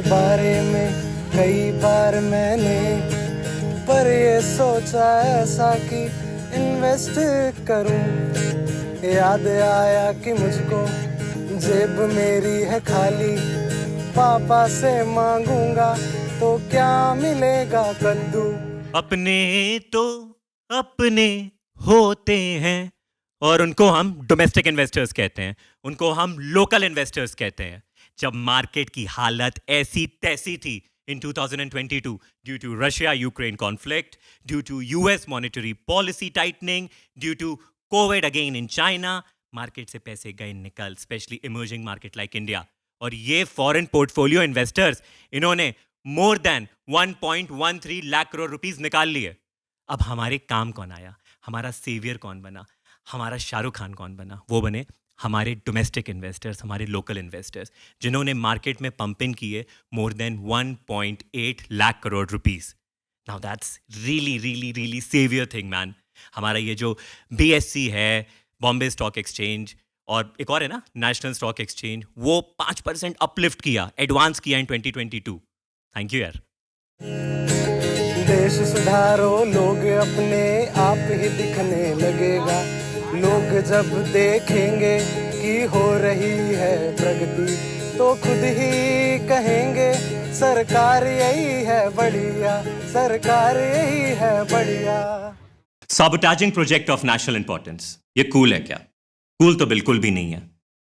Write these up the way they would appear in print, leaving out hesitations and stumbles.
बारे में कई बार मैंने पर ये सोचा ऐसा कि इन्वेस्ट करूं। याद आया कि मुझको जेब मेरी है खाली, पापा से मांगूंगा तो क्या मिलेगा कद्दू। अपने तो अपने होते हैं और उनको हम डोमेस्टिक इन्वेस्टर्स कहते हैं, उनको हम लोकल इन्वेस्टर्स कहते हैं। जब मार्केट की हालत ऐसी तैसी थी in 2022 due to Russia-Ukraine conflict, due to US monetary policy tightening, due to COVID again in China, market से पैसे गए निकल, specially emerging market like India. और ये फॉरेन पोर्टफोलियो इन्वेस्टर्स, इन्होंने more than 1.13 lakh crore rupees निकाल लिए। अब हमारे काम कौन आया? हमारा सेवियर कौन बना? हमारा शाहरुख खान कौन बना? वो बने हमारे डोमेस्टिक इन्वेस्टर्स, हमारे लोकल इन्वेस्टर्स, जिन्होंने मार्केट में पंप इन किए more than 1.8 lakh crore rupees. Now that's really really really saviour thing man. हमारा ये जो BSE है, बॉम्बे स्टॉक एक्सचेंज, और एक और है ना नेशनल स्टॉक एक्सचेंज, वो 5% अपलिफ्ट किया, एडवांस किया इन 2022। थैंक यू यार। देश सुधारो, लोग अपने आप ही दिखने लगेगा। लोग जब देखेंगे कि हो रही है प्रगति तो खुद ही कहेंगे सरकार यही है बढ़िया, सरकार यही है बढ़िया। साबोटाजिंग प्रोजेक्ट ऑफ नेशनल इंपॉर्टेंस, ये कूल है क्या? कूल तो बिल्कुल भी नहीं है।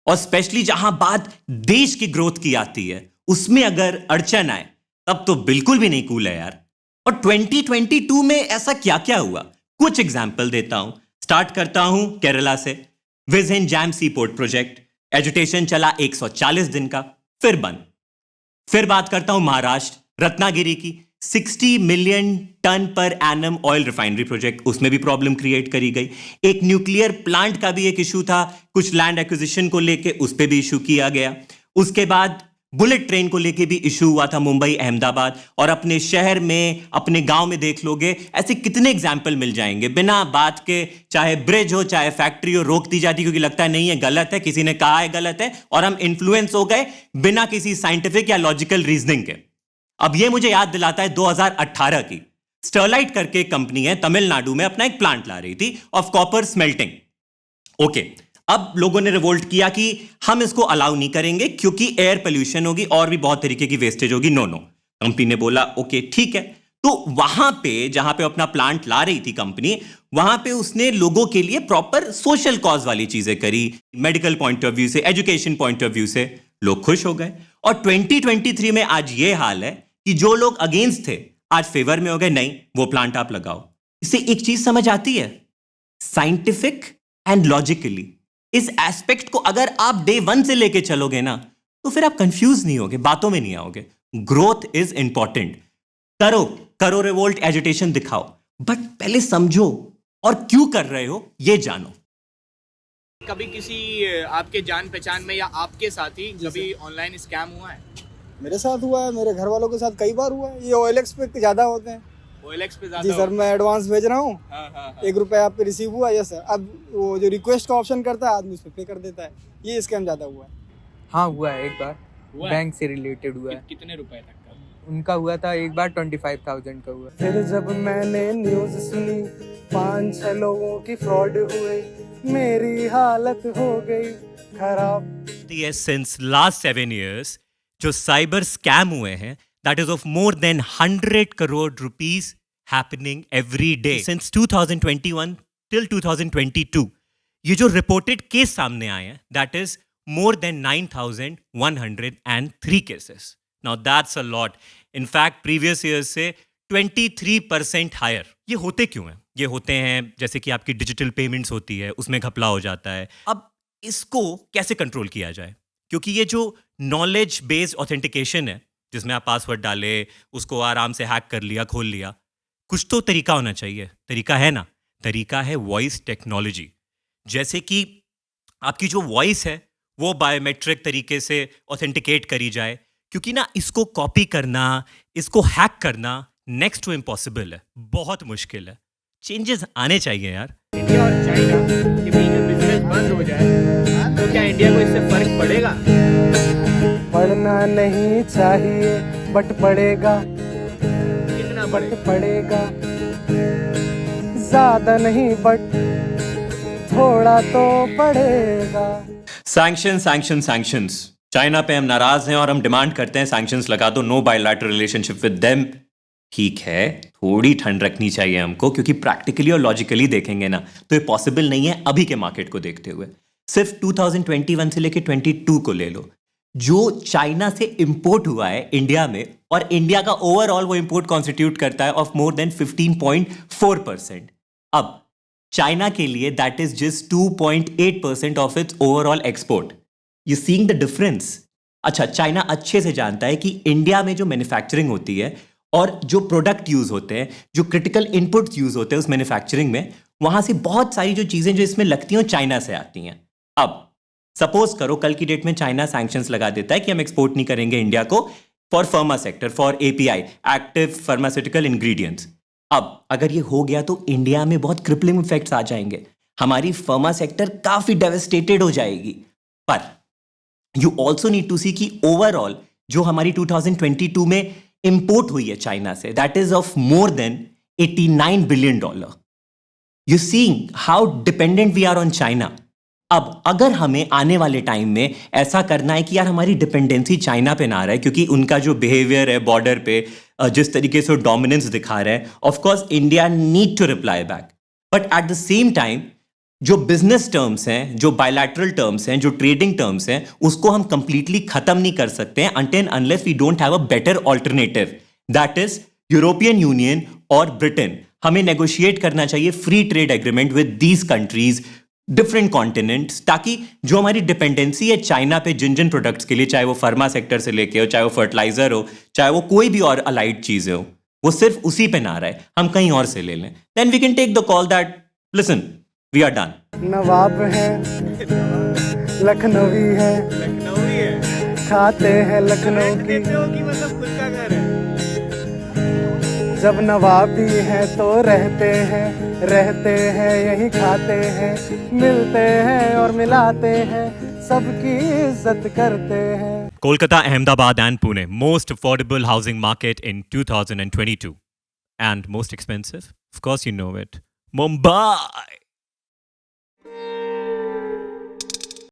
और स्पेशली जहां बात देश की ग्रोथ की आती है, उसमें अगर अड़चन आए तब तो बिल्कुल भी नहीं कूल है यार। और 2022 में ऐसा क्या क्या हुआ, कुछ एग्जाम्पल देता हूं। स्टार्ट करता हूं केरला से। विज़न जैम सी पोर्ट प्रोजेक्ट, एजुटेशन चला 140 दिन का, फिर बंद। फिर बात करता हूं महाराष्ट्र, रत्नागिरी की 60 मिलियन टन पर एनम ऑयल रिफाइनरी प्रोजेक्ट, उसमें भी प्रॉब्लम क्रिएट करी गई। एक न्यूक्लियर प्लांट का भी एक इशू था, कुछ लैंड एक्विजिशन को लेके उस पर भी इशू किया गया। उसके बाद बुलेट ट्रेन को लेके भी इशू हुआ था, मुंबई अहमदाबाद। और अपने शहर में, अपने गांव में देख लोगे, ऐसे कितने एग्जाम्पल मिल जाएंगे बिना बात के, चाहे ब्रिज हो चाहे फैक्ट्री हो, रोक दी जाती क्योंकि लगता है नहीं है गलत है, किसी ने कहा है गलत है, और हम इन्फ्लुएंस हो गए बिना किसी साइंटिफिक या लॉजिकल रीजनिंग के। अब ये मुझे याद दिलाता है 2018 की स्टरलाइट करके कंपनी है तमिलनाडु में, अपना एक प्लांट ला रही थी ऑफ कॉपर स्मेल्टिंग। ओके, अब लोगों ने रिवोल्ट किया कि हम इसको अलाउ नहीं करेंगे क्योंकि एयर पोल्यूशन होगी और भी बहुत तरीके की वेस्टेज होगी। नो नो, कंपनी ने बोला ओके ठीक है। तो वहां पे जहां पे अपना प्लांट ला रही थी कंपनी, वहां पे उसने लोगों के लिए प्रॉपर सोशल कॉज वाली चीजें करी, मेडिकल पॉइंट ऑफ व्यू से, एजुकेशन पॉइंट ऑफ व्यू से, लोग खुश हो गए। और 2023 में आज ये हाल है कि जो लोग अगेंस्ट थे आज फेवर में हो गए, नहीं वो प्लांट आप लगाओ। इससे एक चीज समझ आती है, साइंटिफिक एंड लॉजिकली इस एस्पेक्ट को अगर आप डे 1 से लेके चलोगे ना, तो फिर आप कंफ्यूज नहीं होगे, बातों में नहीं आओगे। Growth is important. करो करो रिवोल्ट, एजिटेशन दिखाओ, बट पहले समझो और क्यों कर रहे हो ये जानो। कभी किसी आपके जान पहचान में या आपके साथ ही कभी ऑनलाइन स्कैम हुआ है? मेरे साथ हुआ है, मेरे घर वालों के साथ कई बार हुआ है। ये OLX पे ज्यादा होते हैं। OLX पे ज्यादा? जी सर, मैं एडवांस भेज रहा हूँ, हाँ। 1 रुपया आप पे रिसीव हुआ, यस सर। अब वो जो रिक्वेस्ट का ऑप्शन करता है आदमी उस पर पे कर देता है। ये स्कैम ज्यादा हुआ है। हाँ हुआ है, एक बार हुआ है? बैंक से रिलेटेड हुआ है। कितने रुपए तक का? उनका हुआ था एक बार 25,000 का हुआ। फिर जब मैंने न्यूज़ सुनी 5-6 लोगों की फ्रॉड हुए, मेरी हालत हो गई खराब। Yes, since last 7 years, जो साइबर स्कैम हुए हैं, that is of more than 100 crore rupees happening every day since 2021 till 2022. ये जो रिपोर्टेड केस सामने आए हैं, that is more than 9,103 cases. Now that's a lot. In fact, previous years से 23% higher. ये होते क्यों हैं? ये होते हैं जैसे कि आपकी डिजिटल पेमेंट्स होती है, उसमें घपला हो जाता है। अब इसको कैसे कंट्रोल किया जाए? क्योंकि ये जो नॉलेज बेस्ड ऑथेंटिकेशन है, जिसमें आप पासवर्ड डाले, उसको आराम से हैक कर लिया, खोल लिया, कुछ तो तरीका होना चाहिए। तरीका है ना? तरीका है वॉइस टेक्नोलॉजी। जैसे कि आपकी जो वॉइस है वो बायोमेट्रिक तरीके से ऑथेंटिकेट करी जाए, क्योंकि ना इसको कॉपी करना, इसको हैक करना नेक्स्ट टू इम्पॉसिबल है, बहुत मुश्किल है। चेंजेस आने चाहिए यार। इंडिया और चाइना के बीच में बिजनेस बंद हो जाए तो क्या इंडिया को इससे फर्क पड़ेगा? पढ़ना नहीं चाहिए बट पड़ेगा, कितना बट बड़े? पड़ेगा ज्यादा नहीं बट थोड़ा तो पड़ेगा। Sanction sanction sanctions. चाइना पे हम नाराज हैं और हम डिमांड करते हैं सैंक्शंस लगा दो, no bilateral relationship with them. ठीक है, थोड़ी ठंड रखनी चाहिए हमको, क्योंकि प्रैक्टिकली और लॉजिकली देखेंगे ना तो ये पॉसिबल नहीं है अभी के मार्केट को देखते हुए। सिर्फ 2021 से लेके 22 को ले लो, जो चाइना से इंपोर्ट हुआ है इंडिया में, और इंडिया का ओवरऑल वो इंपोर्ट कॉन्स्टिट्यूट करता है ऑफ मोर देन 15.4%। अब चाइना के लिए that is just 2.8% of its overall export. You seeing the difference? अच्छा, चाइना अच्छे से जानता है कि इंडिया में जो मैन्युफैक्चरिंग होती है और जो प्रोडक्ट यूज होते हैं, जो क्रिटिकल इनपुट्स यूज होते हैं उस मैन्युफैक्चरिंग में, वहां से बहुत सारी जो चीजें जो इसमें लगती हैं चाइना से आती हैं। अब सपोज करो कल की डेट में चाइना सैंक्शंस लगा देता है कि हम एक्सपोर्ट नहीं करेंगे इंडिया को for pharma sector, for API, active pharmaceutical ingredients. अब अगर ये हो गया तो इंडिया में बहुत क्रिपलिंग इफेक्ट्स आ जाएंगे, हमारी फार्मा सेक्टर काफी डेवस्टेटेड हो जाएगी। पर यू ऑल्सो नीड टू सी कि ओवरऑल जो हमारी 2022 में इंपोर्ट हुई है चाइना से, that is of more than $89 billion. You seeing how dependent we are on China. अब अगर हमें आने वाले टाइम में ऐसा करना है कि यार हमारी डिपेंडेंसी चाइना पे ना रहे, क्योंकि उनका जो बिहेवियर है बॉर्डर पे, जिस तरीके से डोमिनेंस दिखा रहे हैं, of course India need to reply back. But at the same time जो बिजनेस टर्म्स हैं, जो बायलैटरल टर्म्स हैं, जो ट्रेडिंग टर्म्स हैं, उसको हम कंप्लीटली खत्म नहीं कर सकते हैं until unless we don't have a better alternative, that is European Union और ब्रिटेन। हमें नेगोशिएट करना चाहिए free trade agreement with these countries, different continents, ताकि जो हमारी डिपेंडेंसी है चाइना पे जिन जिन प्रोडक्ट्स के लिए, चाहे वो फार्मा सेक्टर से लेके हो, चाहे वो फर्टिलाइजर हो, चाहे वो कोई भी और अलाइड चीजें हो, वो सिर्फ उसी पे ना रहे, हम कहीं और से ले लें। Then we can take the call that listen we are done. नवाब है, लखनवी है, लखनवी है, खाते हैं लखनऊ रेंट की। देते हो कि मतलब खुद का घर है? जब नवाबी है तो रहते हैं यही खाते हैं, मिलते हैं और मिलाते हैं, सबकी इज्जत करते हैं। Kolkata, Ahmedabad and Pune, most affordable housing market in 2022. And most expensive? Of course you know it. Mumbai!